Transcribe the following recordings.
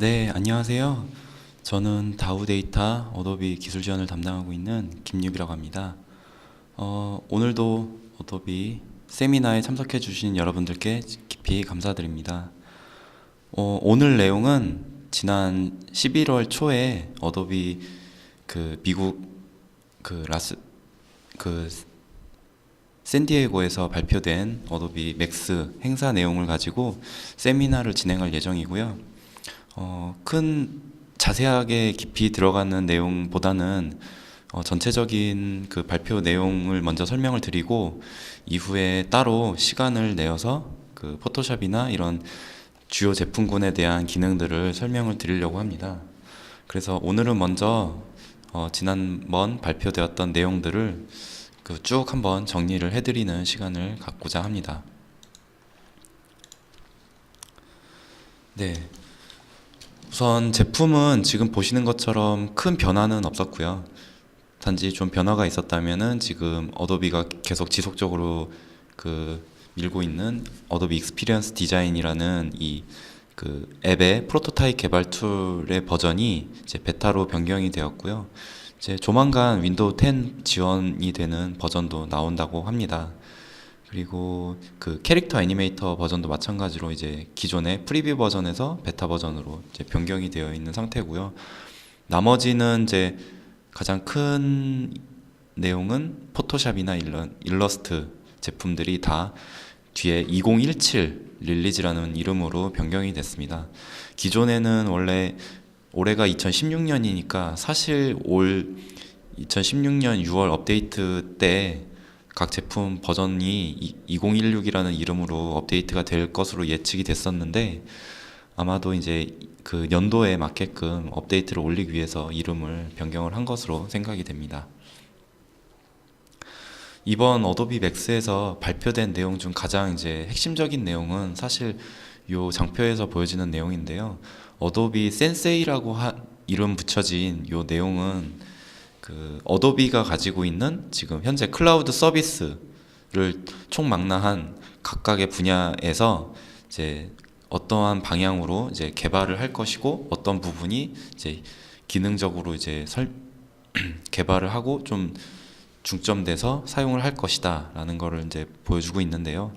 네, 안녕하세요. 저는 다우데이터 어도비 기술 지원을 담당하고 있는 김유비라고 합니다. 오늘도 어도비 세미나에 참석해 주신 여러분들께 깊이 감사드립니다. 오늘 내용은 지난 11월 초에 어도비 미국 그 라스 그 샌디에고에서 발표된 어도비 맥스 행사 내용을 가지고 세미나를 진행할 예정이고요. 큰 자세하게 깊이 들어가는 내용보다는 전체적인 그 발표 내용을 먼저 설명을 드리고 이후에 따로 시간을 내어서 그 포토샵이나 이런 주요 제품군에 대한 기능들을 설명을 드리려고 합니다. 그래서 오늘은 먼저 지난번 발표되었던 내용들을 쭉 한번 정리를 해드리는 시간을 갖고자 합니다. 네. 우선 제품은 지금 보시는 것처럼 큰 변화는 없었고요. 단지 좀 변화가 있었다면은 지금 어도비가 계속 지속적으로 밀고 있는 어도비 익스피리언스 디자인이라는 앱의 프로토타입 개발 툴의 버전이 이제 베타로 변경이 되었고요. 이제 조만간 윈도우 10 지원이 되는 버전도 나온다고 합니다. 그리고 캐릭터 애니메이터 버전도 마찬가지로 이제 기존의 프리뷰 버전에서 베타 버전으로 이제 변경이 되어 있는 상태고요. 나머지는 이제 가장 큰 내용은 포토샵이나 일러스트 제품들이 다 뒤에 2017 릴리즈라는 이름으로 변경이 됐습니다. 기존에는 원래 올해가 2016년이니까 사실 올 2016년 6월 업데이트 때 각 제품 버전이 2016이라는 이름으로 업데이트가 될 것으로 예측이 됐었는데 아마도 이제 그 연도에 맞게끔 업데이트를 올리기 위해서 이름을 변경을 한 것으로 생각이 됩니다. 이번 어도비 맥스에서 발표된 내용 중 가장 이제 핵심적인 내용은 사실 요 장표에서 보여지는 내용인데요. 어도비 센세이라고 이름 붙여진 요 내용은 어도비가 가지고 있는 지금 현재 클라우드 서비스를 총망라한 각각의 분야에서 이제 어떠한 방향으로 이제 개발을 할 것이고 어떤 부분이 이제 기능적으로 이제 개발을 하고 좀 중점돼서 사용을 할 것이다 라는 거를 이제 보여주고 있는데요.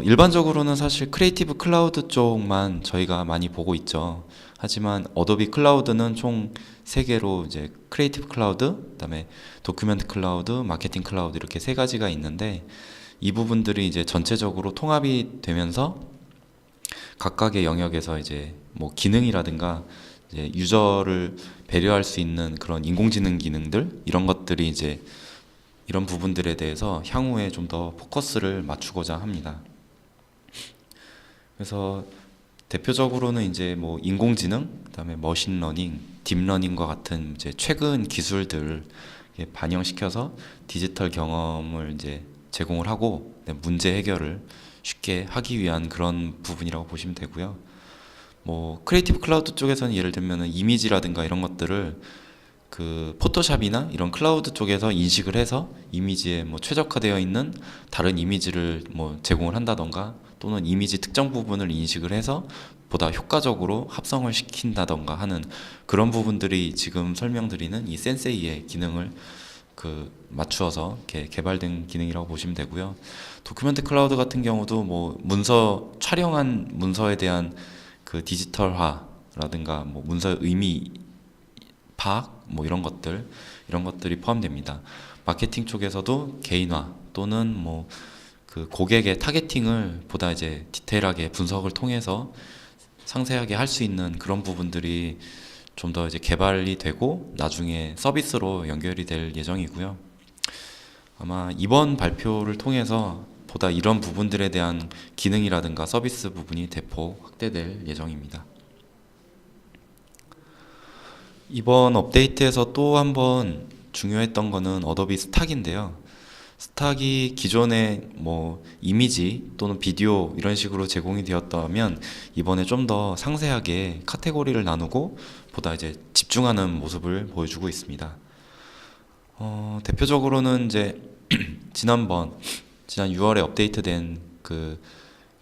일반적으로는 사실 크리에이티브 클라우드 쪽만 저희가 많이 보고 있죠. 하지만 어도비 클라우드는 총 3개로 이제 크리에이티브 클라우드, 그다음에 도큐멘트 클라우드, 마케팅 클라우드 이렇게 3가지가 있는데 이 부분들이 이제 전체적으로 통합이 되면서 각각의 영역에서 이제 뭐 기능이라든가 이제 유저를 배려할 수 있는 그런 인공지능 기능들 이런 것들이 이제 이런 부분들에 대해서 향후에 좀 더 포커스를 맞추고자 합니다. 그래서 대표적으로는 이제 뭐 인공지능, 그다음에 머신러닝, 딥러닝과 같은 이제 최근 기술들을 반영시켜서 디지털 경험을 이제 제공을 하고 문제 해결을 쉽게 하기 위한 그런 부분이라고 보시면 되고요. 뭐 크리에이티브 클라우드 쪽에서는 예를 들면은 이미지라든가 이런 것들을 포토샵이나 이런 클라우드 쪽에서 인식을 해서 이미지에 뭐 최적화되어 있는 다른 이미지를 뭐 제공을 한다던가 또는 이미지 특정 부분을 인식을 해서 보다 효과적으로 합성을 시킨다던가 하는 그런 부분들이 지금 설명드리는 이 센세이의 기능을 맞추어서 이렇게 개발된 기능이라고 보시면 되고요. 도큐멘트 클라우드 같은 경우도 뭐 촬영한 문서에 대한 디지털화라든가 뭐 문서 의미 파악 뭐 이런 것들이 포함됩니다. 마케팅 쪽에서도 개인화 또는 뭐 고객의 타겟팅을 보다 이제 디테일하게 분석을 통해서 상세하게 할 수 있는 그런 부분들이 좀 더 이제 개발이 되고 나중에 서비스로 연결이 될 예정이고요. 아마 이번 발표를 통해서 보다 이런 부분들에 대한 기능이라든가 서비스 부분이 대폭 확대될 예정입니다. 이번 업데이트에서 또 한번 중요했던 거는 어도비 스탁인데요. 스탁이 기존에 뭐 이미지 또는 비디오 이런 식으로 제공이 되었다면 이번에 좀 더 상세하게 카테고리를 나누고 보다 이제 집중하는 모습을 보여주고 있습니다. 대표적으로는 이제 지난 6월에 업데이트된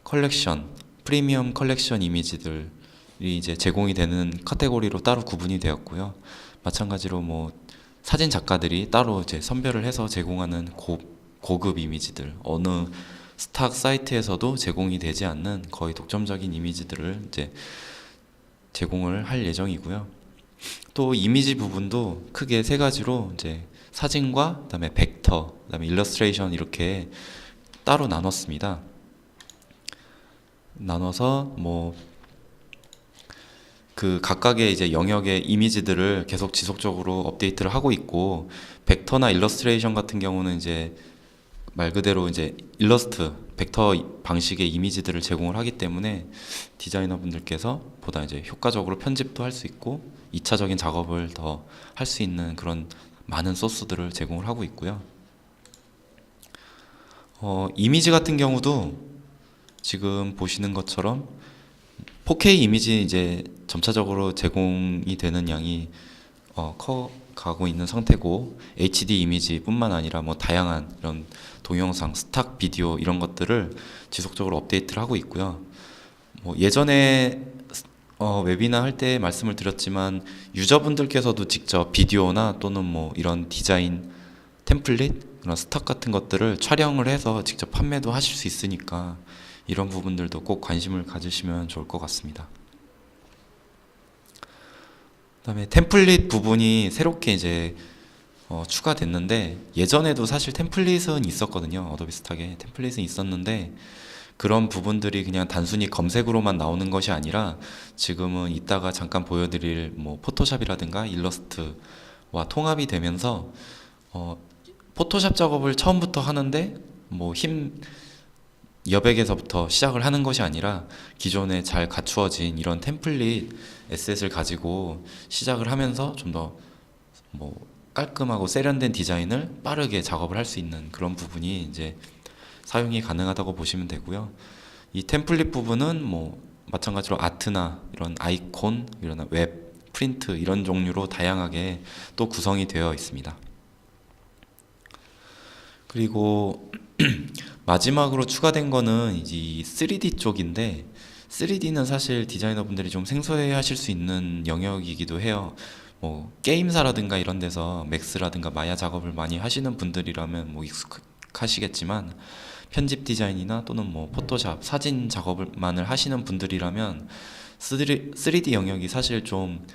컬렉션 프리미엄 컬렉션 이미지들 이제 제공이 되는 카테고리로 따로 구분이 되었고요. 마찬가지로 뭐 사진 작가들이 따로 이제 선별을 해서 제공하는 고급 이미지들, 어느 스탁 사이트에서도 제공이 되지 않는 거의 독점적인 이미지들을 이제 제공을 할 예정이고요. 또 이미지 부분도 크게 세 가지로 이제 사진과 그다음에 벡터, 그다음에 일러스트레이션 이렇게 따로 나눴습니다. 나눠서 뭐 그 각각의 이제 영역의 이미지들을 계속 지속적으로 업데이트를 하고 있고, 벡터나 일러스트레이션 같은 경우는 이제 말 그대로 이제 일러스트, 벡터 방식의 이미지들을 제공을 하기 때문에 디자이너분들께서 보다 이제 효과적으로 편집도 할 수 있고 2차적인 작업을 더 할 수 있는 그런 많은 소스들을 제공을 하고 있고요. 이미지 같은 경우도 지금 보시는 것처럼 4K 이미지 이제 점차적으로 제공이 되는 양이 커 가고 있는 상태고, HD 이미지뿐만 아니라 뭐 다양한 이런 동영상, 스탁 비디오 이런 것들을 지속적으로 업데이트를 하고 있고요. 뭐 예전에 웨비나 할 때 말씀을 드렸지만 유저분들께서도 직접 비디오나 또는 뭐 이런 디자인 템플릿, 그런 스탁 같은 것들을 촬영을 해서 직접 판매도 하실 수 있으니까 이런 부분들도 꼭 관심을 가지시면 좋을 것 같습니다. 그다음에 템플릿 부분이 새롭게 이제 추가됐는데, 예전에도 사실 템플릿은 있었거든요. 어도비 스탁에 템플릿은 있었는데 그런 부분들이 그냥 단순히 검색으로만 나오는 것이 아니라 지금은 이따가 잠깐 보여드릴 뭐 포토샵이라든가 일러스트와 통합이 되면서 포토샵 작업을 처음부터 하는데 뭐 여백에서부터 시작을 하는 것이 아니라 기존에 잘 갖추어진 이런 템플릿 에셋을 가지고 시작을 하면서 좀 더 뭐 깔끔하고 세련된 디자인을 빠르게 작업을 할 수 있는 그런 부분이 이제 사용이 가능하다고 보시면 되고요. 이 템플릿 부분은 뭐 마찬가지로 아트나 이런 아이콘, 이런 웹, 프린트 이런 종류로 다양하게 또 구성이 되어 있습니다. 그리고 마지막으로 추가된 거는 이제 이 3D 쪽인데, 3D는 사실 디자이너분들이 좀 생소해 하실 수 있는 영역이기도 해요. 뭐 게임사라든가 이런 데서 맥스라든가 마야 작업을 많이 하시는 분들이라면 뭐 익숙하시겠지만, 편집 디자인이나 또는 뭐 포토샵, 사진 작업만을 하시는 분들이라면 3D 영역이 사실 좀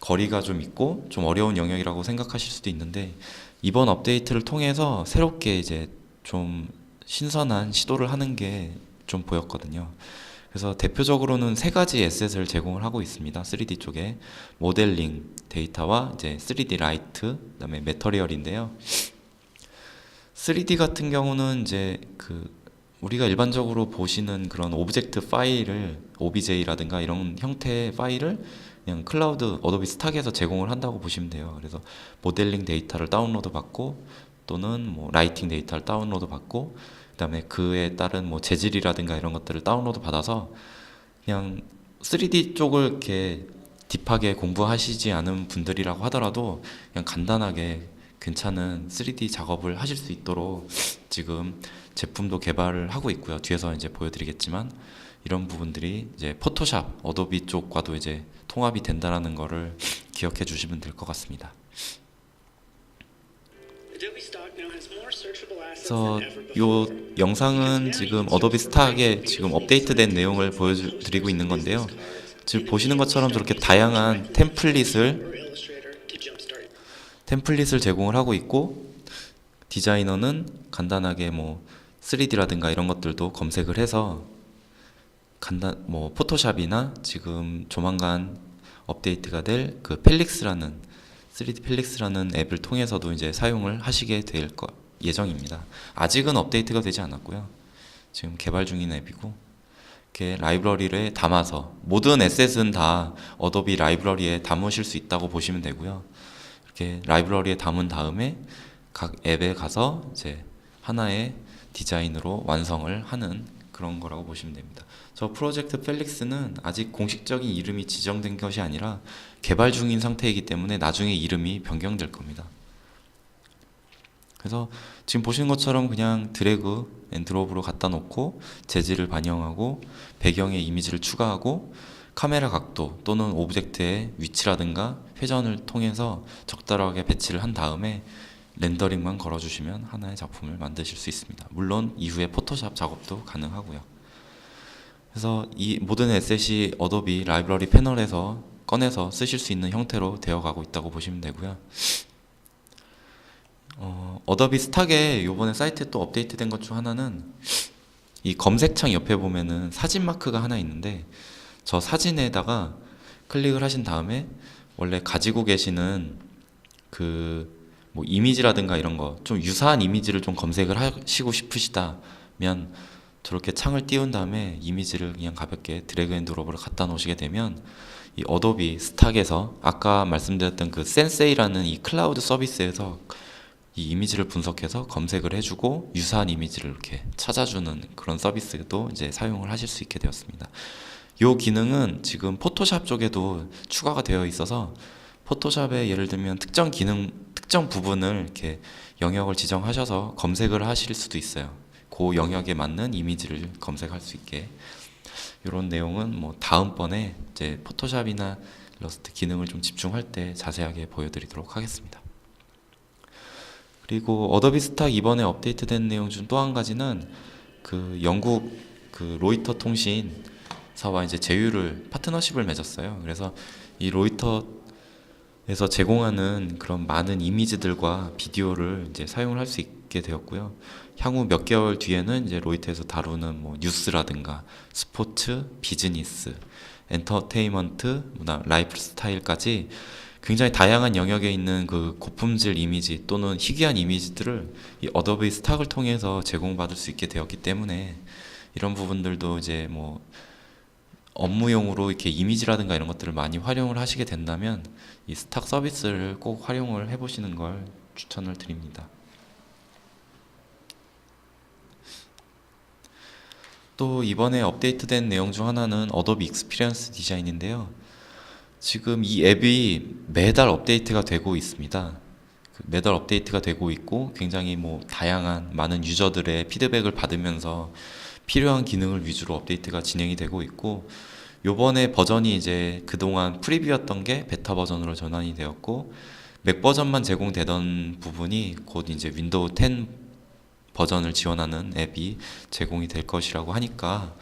거리가 좀 있고 좀 어려운 영역이라고 생각하실 수도 있는데, 이번 업데이트를 통해서 새롭게 이제 좀 신선한 시도를 하는 게 좀 보였거든요. 그래서 대표적으로는 세 가지 에셋을 제공을 하고 있습니다. 3D 쪽에 모델링 데이터와 이제 3D 라이트, 그다음에 매터리얼인데요. 3D 같은 경우는 이제 그 우리가 일반적으로 보시는 그런 오브젝트 파일을 OBJ라든가 이런 형태의 파일을 그냥 클라우드 어도비 스탁에서 제공을 한다고 보시면 돼요. 그래서 모델링 데이터를 다운로드 받고 또는 뭐 라이팅 데이터를 다운로드 받고 그다음에 그에 따른 뭐 재질이라든가 이런 것들을 다운로드 받아서 그냥 3D 쪽을 이렇게 딥하게 공부하시지 않은 분들이라고 하더라도 그냥 간단하게 괜찮은 3D 작업을 하실 수 있도록 지금 제품도 개발을 하고 있고요. 뒤에서 이제 보여드리겠지만 이런 부분들이 이제 포토샵, 어도비 쪽과도 이제 통합이 된다라는 거를 기억해 주시면 될 것 같습니다. 그래서 이 영상은 지금 어도비 스탁의 지금 업데이트된 내용을 보여드리고 있는 건데요. 지금 보시는 것처럼 저렇게 다양한 템플릿을 제공을 하고 있고, 디자이너는 간단하게 뭐 3D라든가 이런 것들도 검색을 해서 뭐 포토샵이나 지금 조만간 업데이트가 될 그 펠릭스라는 3D 펠릭스라는 앱을 통해서도 이제 사용을 하시게 될 예정입니다. 아직은 업데이트가 되지 않았고요. 지금 개발 중인 앱이고, 이렇게 라이브러리를 담아서 모든 에셋은 다 어도비 라이브러리에 담으실 수 있다고 보시면 되고요. 이렇게 라이브러리에 담은 다음에 각 앱에 가서 이제 하나의 디자인으로 완성을 하는 그런 거라고 보시면 됩니다. 저 프로젝트 펠릭스는 아직 공식적인 이름이 지정된 것이 아니라 개발 중인 상태이기 때문에 나중에 이름이 변경될 겁니다. 그래서 지금 보시는 것처럼 그냥 드래그 앤 드롭으로 갖다 놓고 재질을 반영하고 배경에 이미지를 추가하고 카메라 각도 또는 오브젝트의 위치라든가 회전을 통해서 적절하게 배치를 한 다음에 렌더링만 걸어주시면 하나의 작품을 만드실 수 있습니다. 물론 이후에 포토샵 작업도 가능하고요. 그래서 이 모든 에셋이 어도비 라이브러리 패널에서 꺼내서 쓰실 수 있는 형태로 되어가고 있다고 보시면 되고요. 어도비 스탁에 이번에 사이트에 또 업데이트된 것 중 하나는 이 검색창 옆에 보면은 사진 마크가 하나 있는데, 저 사진에다가 클릭을 하신 다음에 원래 가지고 계시는 그 뭐 이미지라든가 이런 거 좀 유사한 이미지를 좀 검색을 하시고 싶으시다면 저렇게 창을 띄운 다음에 이미지를 그냥 가볍게 드래그 앤 드롭으로 갖다 놓으시게 되면 이 어도비 스탁에서 아까 말씀드렸던 그 센세이라는 이 클라우드 서비스에서 이 이미지를 분석해서 검색을 해주고 유사한 이미지를 이렇게 찾아주는 그런 서비스도 이제 사용을 하실 수 있게 되었습니다. 이 기능은 지금 포토샵 쪽에도 추가가 되어 있어서 포토샵에 예를 들면 특정 기능, 특정 부분을 이렇게 영역을 지정하셔서 검색을 하실 수도 있어요. 그 영역에 맞는 이미지를 검색할 수 있게. 이런 내용은 뭐 다음번에 이제 포토샵이나 일러스트 기능을 좀 집중할 때 자세하게 보여드리도록 하겠습니다. 그리고 어도비 스탁 이번에 업데이트된 내용 중 또 한 가지는 그 영국 그 로이터 통신사와 이제 제휴를 파트너십을 맺었어요. 그래서 이 로이터에서 제공하는 그런 많은 이미지들과 비디오를 이제 사용을 할 수 있게 되었고요. 향후 몇 개월 뒤에는 이제 로이터에서 다루는 뭐 뉴스라든가 스포츠, 비즈니스, 엔터테인먼트, 라이프 스타일까지 굉장히 다양한 영역에 있는 그 고품질 이미지 또는 희귀한 이미지들을 이 어도비 스탁을 통해서 제공받을 수 있게 되었기 때문에 이런 부분들도 이제 뭐 업무용으로 이렇게 이미지라든가 이런 것들을 많이 활용을 하시게 된다면 이 스탁 서비스를 꼭 활용을 해보시는 걸 추천을 드립니다. 또 이번에 업데이트된 내용 중 하나는 어도비 익스피리언스 디자인인데요. 지금 이 앱이 매달 업데이트가 되고 있습니다. 매달 업데이트가 되고 있고 굉장히 뭐 다양한 많은 유저들의 피드백을 받으면서 필요한 기능을 위주로 업데이트가 진행이 되고 있고, 요번에 버전이 이제 그동안 프리뷰였던 게 베타 버전으로 전환이 되었고, 맥 버전만 제공되던 부분이 곧 이제 윈도우 10 버전을 지원하는 앱이 제공이 될 것이라고 하니까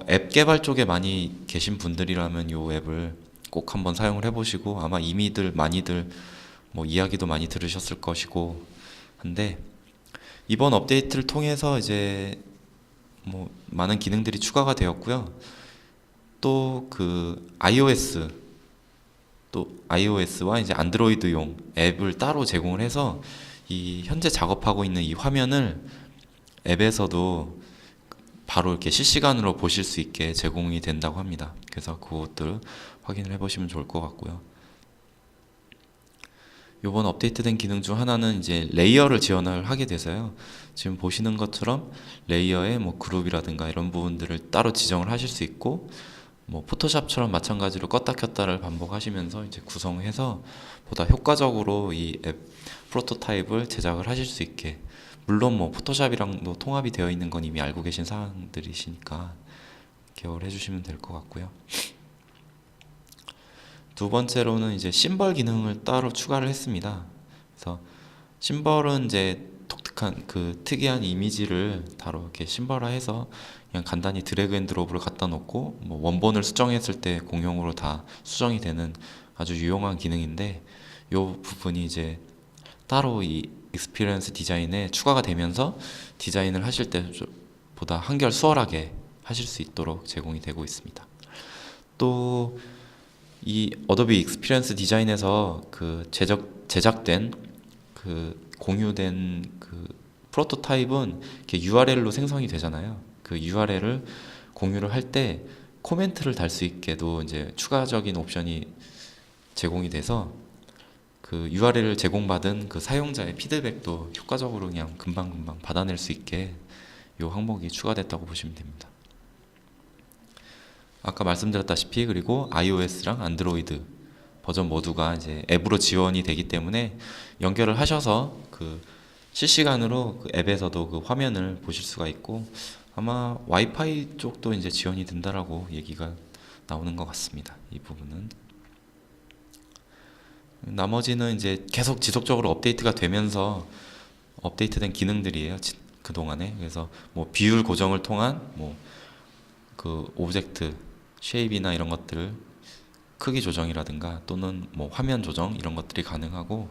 앱 개발 쪽에 많이 계신 분들이라면 이 앱을 꼭 한번 사용을 해보시고, 아마 이미들 많이들 뭐 이야기도 많이 들으셨을 것이고 한데, 이번 업데이트를 통해서 이제 뭐 많은 기능들이 추가가 되었고요. 또 그 iOS와 이제 안드로이드용 앱을 따로 제공을 해서 이 현재 작업하고 있는 이 화면을 앱에서도 바로 이렇게 실시간으로 보실 수 있게 제공이 된다고 합니다. 그래서 그것들 확인을 해보시면 좋을 것 같고요. 이번 업데이트된 기능 중 하나는 이제 레이어를 지원을 하게 돼서요. 지금 보시는 것처럼 레이어의 뭐 그룹이라든가 이런 부분들을 따로 지정을 하실 수 있고, 뭐 포토샵처럼 마찬가지로 껐다 켰다를 반복하시면서 이제 구성해서 보다 효과적으로 이 앱 프로토타입을 제작을 하실 수 있게, 물론 뭐 포토샵이랑도 통합이 되어 있는 건 이미 알고 계신 사항들이시니까 기억을 해주시면 될 것 같고요. 두 번째로는 이제 심벌 기능을 따로 추가를 했습니다. 그래서 심벌은 이제 독특한 그 특이한 이미지를 바로 이렇게 심벌화해서 그냥 간단히 드래그 앤 드롭을 갖다 놓고 뭐 원본을 수정했을 때 공용으로 다 수정이 되는 아주 유용한 기능인데, 이 부분이 이제 따로 이 익스피리언스 디자인에 추가가 되면서 디자인을 하실 때 보다 한결 수월하게 하실 수 있도록 제공이 되고 있습니다. 또 이 어도비 익스피리언스 디자인에서 그 제작된 그 공유된 그 프로토타입은 이렇게 URL로 생성이 되잖아요. 그 URL을 공유를 할 때 코멘트를 달 수 있게도 이제 추가적인 옵션이 제공이 돼서 그 URL을 제공받은 그 사용자의 피드백도 효과적으로 그냥 금방금방 받아낼 수 있게 이 항목이 추가됐다고 보시면 됩니다. 아까 말씀드렸다시피 그리고 iOS랑 안드로이드 버전 모두가 이제 앱으로 지원이 되기 때문에 연결을 하셔서 그 실시간으로 그 앱에서도 그 화면을 보실 수가 있고, 아마 와이파이 쪽도 이제 지원이 된다라고 얘기가 나오는 것 같습니다. 이 부분은. 나머지는 이제 계속 지속적으로 업데이트가 되면서 업데이트된 기능들이에요. 그동안에. 그래서 뭐 비율 고정을 통한 뭐 그 오브젝트 쉐입이나 이런 것들을 크기 조정이라든가 또는 뭐 화면 조정 이런 것들이 가능하고,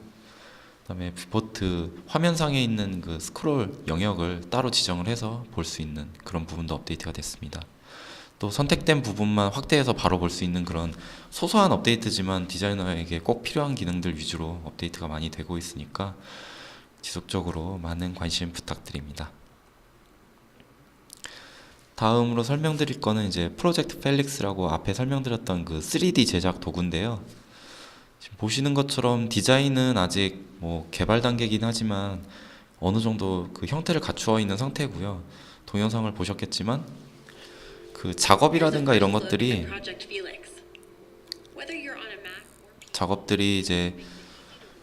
그다음에 뷰포트 화면상에 있는 그 스크롤 영역을 따로 지정을 해서 볼 수 있는 그런 부분도 업데이트가 됐습니다. 또 선택된 부분만 확대해서 바로 볼 수 있는 그런 소소한 업데이트지만 디자이너에게 꼭 필요한 기능들 위주로 업데이트가 많이 되고 있으니까 지속적으로 많은 관심 부탁드립니다. 다음으로 설명드릴 거는 이제 프로젝트 펠릭스라고 앞에 설명드렸던 그 3D 제작 도구인데요. 지금 보시는 것처럼 디자인은 아직 뭐 개발 단계이긴 하지만 어느 정도 그 형태를 갖추어 있는 상태고요. 동영상을 보셨겠지만 그 작업이라든가 이런 작업들이 이제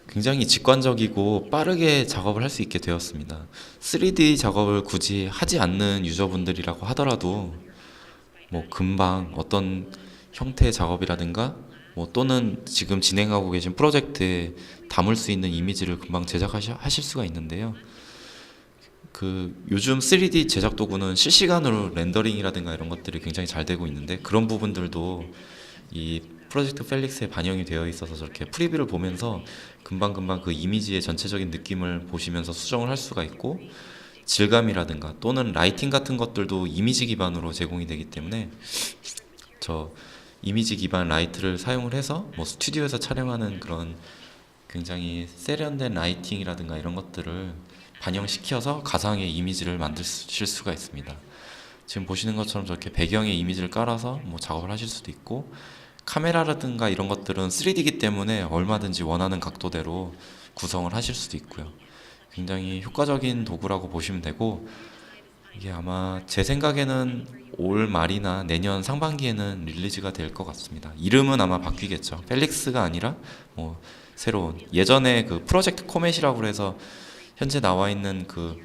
굉장히 직관적이고 빠르게 작업을 할 수 있게 되었습니다. 3D 작업을 굳이 하지 않는 유저분들이라고 하더라도 뭐 금방 어떤 형태의 작업이라든가 뭐 또는 지금 진행하고 계신 프로젝트에 담을 수 있는 이미지를 금방 제작하실 수가 있는데요. 그 요즘 3D 제작 도구는 실시간으로 렌더링이라든가 이런 것들이 굉장히 잘 되고 있는데, 그런 부분들도 이 프로젝트 펠릭스에 반영이 되어 있어서 저렇게 프리뷰를 보면서 금방금방 그 이미지의 전체적인 느낌을 보시면서 수정을 할 수가 있고, 질감이라든가 또는 라이팅 같은 것들도 이미지 기반으로 제공이 되기 때문에 저 이미지 기반 라이트를 사용을 해서 뭐 스튜디오에서 촬영하는 그런 굉장히 세련된 라이팅이라든가 이런 것들을 반영시켜서 가상의 이미지를 만드실 수가 있습니다. 지금 보시는 것처럼 저렇게 배경에 이미지를 깔아서 뭐 작업을 하실 수도 있고, 카메라라든가 이런 것들은 3D이기 때문에 얼마든지 원하는 각도대로 구성을 하실 수도 있고요. 굉장히 효과적인 도구라고 보시면 되고, 이게 아마 제 생각에는 올 말이나 내년 상반기에는 릴리즈가 될 것 같습니다. 이름은 아마 바뀌겠죠. 펠릭스가 아니라 뭐 새로운, 예전에 그 프로젝트 코멧이라고 해서 현재 나와 있는 그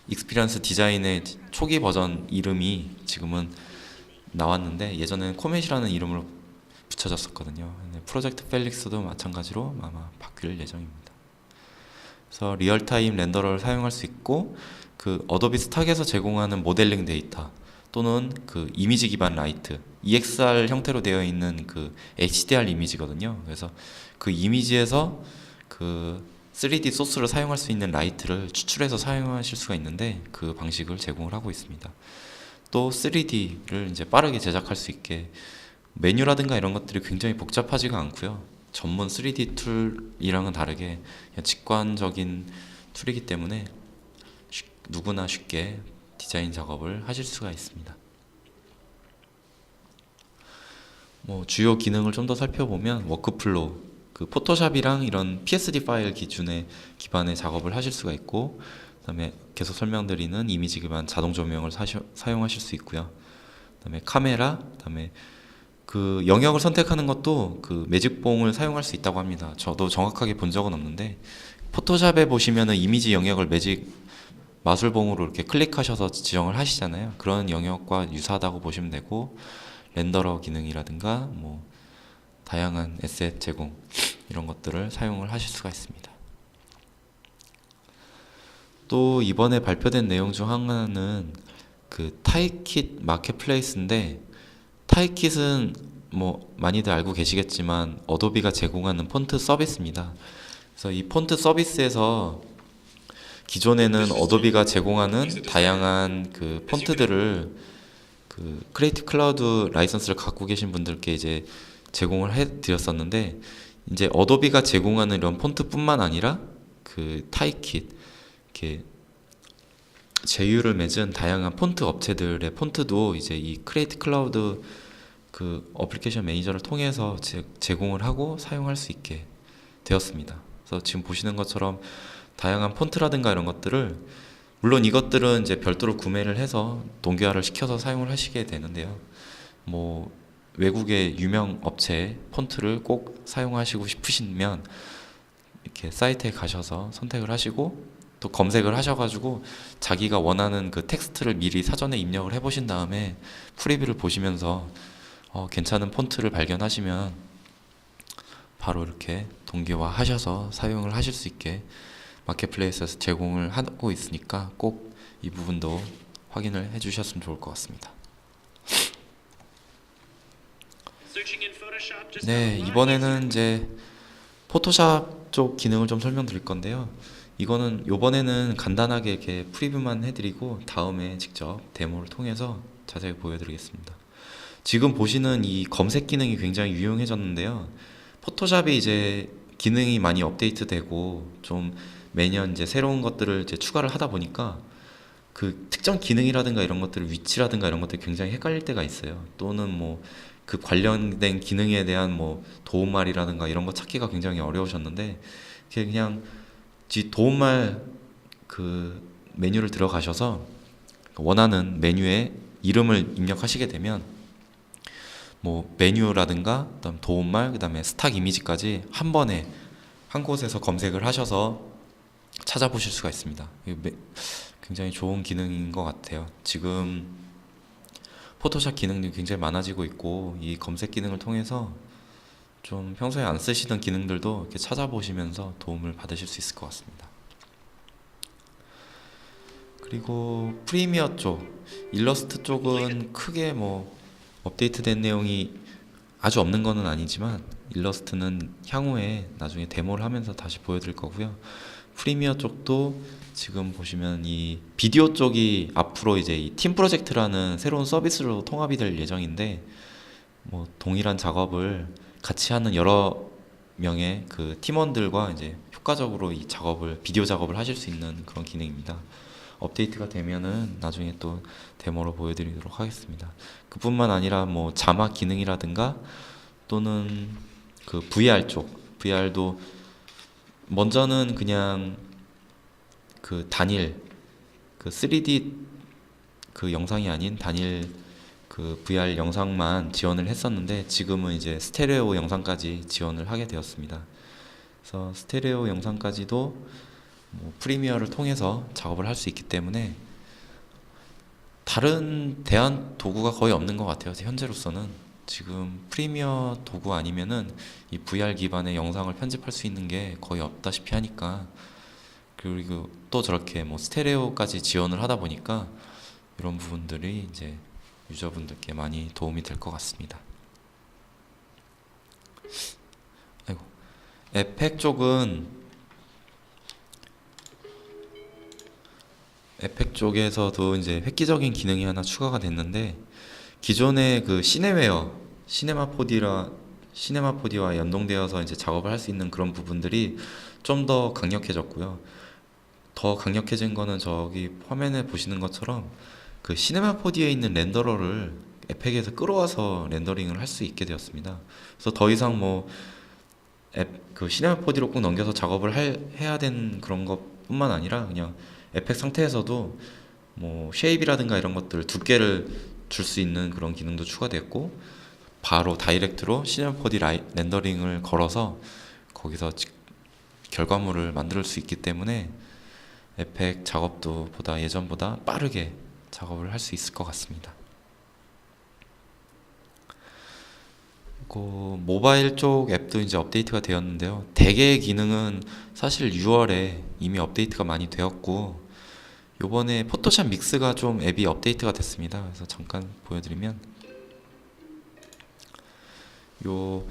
익스피리언스 디자인의 초기 버전 이름이 지금은 나왔는데, 예전에는 코멧이라는 이름으로 붙여졌었거든요. 프로젝트 펠릭스도 마찬가지로 아마 바뀔 예정입니다. 그래서 리얼타임 렌더러를 사용할 수 있고, 그 어도비 스탁에서 제공하는 모델링 데이터 또는 그 이미지 기반 라이트, EXR 형태로 되어 있는 그 HDR 이미지거든요. 그래서 그 이미지에서 그 3D 소스를 사용할 수 있는 라이트를 추출해서 사용하실 수가 있는데, 그 방식을 제공을 하고 있습니다. 또 3D를 이제 빠르게 제작할 수 있게 메뉴라든가 이런 것들이 굉장히 복잡하지가 않고요. 전문 3D 툴이랑은 다르게 그냥 직관적인 툴이기 때문에 누구나 쉽게 디자인 작업을 하실 수가 있습니다. 뭐 주요 기능을 좀 더 살펴보면 워크플로우, 그 포토샵이랑 이런 PSD 파일 기반의 작업을 하실 수가 있고, 그다음에 계속 설명드리는 이미지 기반 자동 조명을 사용하실 수 있고요. 그다음에 카메라, 그다음에 그 영역을 선택하는 것도 그 매직봉을 사용할 수 있다고 합니다. 저도 정확하게 본 적은 없는데, 포토샵에 보시면은 이미지 영역을 매직 마술봉으로 이렇게 클릭하셔서 지정을 하시잖아요. 그런 영역과 유사하다고 보시면 되고, 렌더러 기능이라든가 뭐 다양한 에셋 제공 이런 것들을 사용을 하실 수가 있습니다. 또 이번에 발표된 내용 중 하나는 그 타이킷 마켓플레이스인데, 타이킷은 뭐 많이들 알고 계시겠지만 어도비가 제공하는 폰트 서비스입니다. 그래서 이 폰트 서비스에서 기존에는 어도비가 제공하는 다양한 그 폰트들을 그 크리에이티브 클라우드 라이선스를 갖고 계신 분들께 이제 제공을 해 드렸었는데, 이제 어도비가 제공하는 이런 폰트뿐만 아니라 그 타이킷 이렇게 제휴를 맺은 다양한 폰트 업체들의 폰트도 이제 이 크리에이티브 클라우드 그 어플리케이션 매니저를 통해서 제공을 하고 사용할 수 있게 되었습니다. 그래서 지금 보시는 것처럼 다양한 폰트라든가 이런 것들을, 물론 이것들은 이제 별도로 구매를 해서 동기화를 시켜서 사용을 하시게 되는데요. 뭐 외국의 유명 업체 폰트를 꼭 사용하시고 싶으시면 이렇게 사이트에 가셔서 선택을 하시고 또 검색을 하셔가지고 자기가 원하는 그 텍스트를 미리 사전에 입력을 해보신 다음에 프리뷰를 보시면서 괜찮은 폰트를 발견하시면 바로 이렇게 동기화 하셔서 사용을 하실 수 있게 마켓플레이스에서 제공을 하고 있으니까 꼭 이 부분도 확인을 해 주셨으면 좋을 것 같습니다. 네, 이번에는 이제 포토샵 쪽 기능을 좀 설명드릴 건데요. 이거는 요번에는 간단하게 이렇게 프리뷰만 해드리고 다음에 직접 데모를 통해서 자세히 보여드리겠습니다. 지금 보시는 이 검색 기능이 굉장히 유용해졌는데요. 포토샵이 이제 기능이 많이 업데이트되고 좀 매년 이제 새로운 것들을 이제 추가를 하다 보니까 그 특정 기능이라든가 이런 것들 위치라든가 이런 것들이 굉장히 헷갈릴 때가 있어요. 또는 뭐 그 관련된 기능에 대한 뭐 도움말이라든가 이런 거 찾기가 굉장히 어려우셨는데 그냥 도움말 그 메뉴를 들어가셔서 원하는 메뉴에 이름을 입력하시게 되면 뭐 메뉴라든가 그다음 도움말 그다음에 스탁 이미지까지 한 번에 한 곳에서 검색을 하셔서 찾아보실 수가 있습니다. 굉장히 좋은 기능인 것 같아요. 지금 포토샵 기능들이 굉장히 많아지고 있고 이 검색 기능을 통해서 좀 평소에 안 쓰시던 기능들도 이렇게 찾아보시면서 도움을 받으실 수 있을 것 같습니다. 그리고 프리미어 쪽, 일러스트 쪽은 크게 뭐 업데이트된 내용이 아주 없는 거는 아니지만 일러스트는 향후에 나중에 데모를 하면서 다시 보여드릴 거고요. 프리미어 쪽도 지금 보시면 이 비디오 쪽이 앞으로 이제 이 팀 프로젝트라는 새로운 서비스로 통합이 될 예정인데 뭐 동일한 작업을 같이 하는 여러 명의 그 팀원들과 이제 효과적으로 이 작업을 비디오 작업을 하실 수 있는 그런 기능입니다. 업데이트가 되면은 나중에 또 데모로 보여드리도록 하겠습니다. 그뿐만 아니라 뭐 자막 기능이라든가 또는 그 VR 쪽, VR도 먼저는 그냥 그 단일 그 3D 그 영상이 아닌 단일 그 VR 영상만 지원을 했었는데 지금은 이제 스테레오 영상까지 지원을 하게 되었습니다. 그래서 스테레오 영상까지도 뭐 프리미어를 통해서 작업을 할 수 있기 때문에 다른 대안 도구가 거의 없는 것 같아요. 현재로서는 지금 프리미어 도구 아니면은 이 VR 기반의 영상을 편집할 수 있는 게 거의 없다시피 하니까 그리고 또 저렇게 뭐 스테레오까지 지원을 하다 보니까 이런 부분들이 이제 유저분들께 많이 도움이 될 것 같습니다. 아이고, 에펙 쪽에서도 이제 획기적인 기능이 하나 추가가 됐는데 기존의 그 시네마4D와 연동되어서 이제 작업을 할 수 있는 그런 부분들이 좀 더 강력해졌고요. 더 강력해진 거는 저기 화면에 보시는 것처럼 그 시네마4D에 있는 렌더러를 에펙에서 끌어와서 렌더링을 할 수 있게 되었습니다. 그래서 더 이상 뭐 그 시네마4D로 꼭 넘겨서 작업을 해야 되는 그런 것뿐만 아니라 그냥 에펙 상태에서도 뭐 쉐입이라든가 이런 것들 두께를 줄 수 있는 그런 기능도 추가됐고 바로 다이렉트로 시네마4D 렌더링을 걸어서 거기서 결과물을 만들 수 있기 때문에 에펙 작업도 예전보다 빠르게 작업을 할 수 있을 것 같습니다. 그리고 모바일 쪽 앱도 이제 업데이트가 되었는데요. 대개의 기능은 사실 6월에 이미 업데이트가 많이 되었고 요번에 포토샵 믹스가 좀 앱이 업데이트가 됐습니다. 그래서 잠깐 보여드리면 요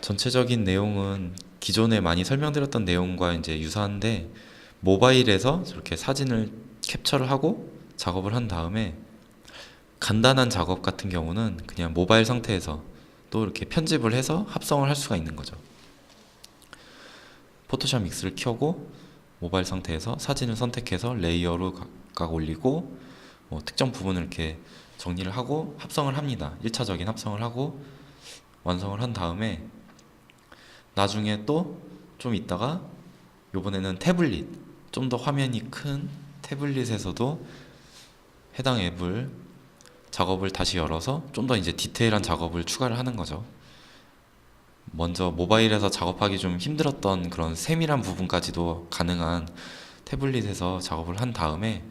전체적인 내용은 기존에 많이 설명드렸던 내용과 이제 유사한데 모바일에서 저렇게 사진을 캡처를 하고 작업을 한 다음에 간단한 작업 같은 경우는 그냥 모바일 상태에서 또 이렇게 편집을 해서 합성을 할 수가 있는 거죠. 포토샵 믹스를 켜고 모바일 상태에서 사진을 선택해서 레이어로 각 올리고 뭐 특정 부분을 이렇게 정리를 하고 합성을 합니다. 1차적인 합성을 하고 완성을 한 다음에 나중에 또 좀 있다가 요번에는 태블릿 좀 더 화면이 큰 태블릿에서도 해당 앱을 작업을 다시 열어서 좀 더 이제 디테일한 작업을 추가를 하는 거죠. 먼저 모바일에서 작업하기 좀 힘들었던 그런 세밀한 부분까지도 가능한 태블릿에서 작업을 한 다음에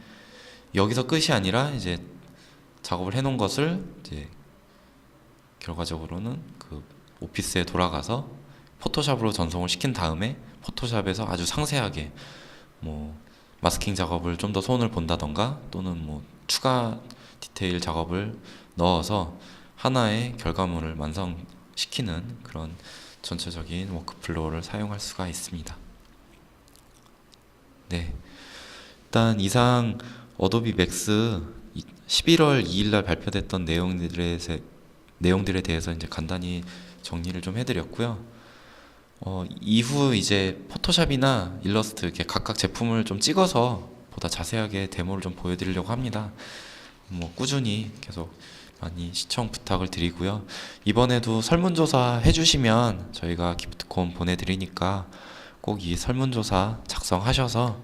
여기서 끝이 아니라 이제 작업을 해놓은 것을 이제 결과적으로는 그 오피스에 돌아가서 포토샵으로 전송을 시킨 다음에 포토샵에서 아주 상세하게 뭐 마스킹 작업을 좀 더 손을 본다던가 또는 뭐 추가 디테일 작업을 넣어서 하나의 결과물을 완성시키는 그런 전체적인 워크플로우를 사용할 수가 있습니다. 네, 일단 이상 어도비 맥스 11월 2일 날 발표됐던 내용들에 대해서 이제 간단히 정리를 좀 해드렸고요. 이후 이제 포토샵이나 일러스트 이렇게 각각 제품을 좀 찍어서 보다 자세하게 데모를 좀 보여드리려고 합니다. 뭐 꾸준히 계속 많이 시청 부탁을 드리고요. 이번에도 설문조사 해주시면 저희가 기프트콘 보내드리니까 꼭 이 설문조사 작성하셔서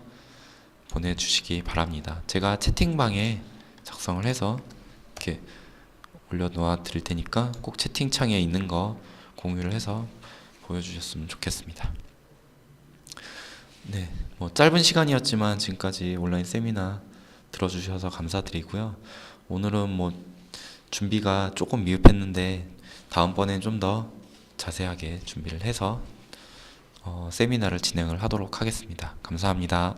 보내주시기 바랍니다. 제가 채팅방에 작성을 해서 이렇게 올려놓아 드릴 테니까 꼭 채팅창에 있는 거 공유를 해서 보여주셨으면 좋겠습니다. 네, 뭐 짧은 시간이었지만 지금까지 온라인 세미나 들어주셔서 감사드리고요. 오늘은 뭐 준비가 조금 미흡했는데 다음번엔 좀 더 자세하게 준비를 해서 세미나를 진행을 하도록 하겠습니다. 감사합니다.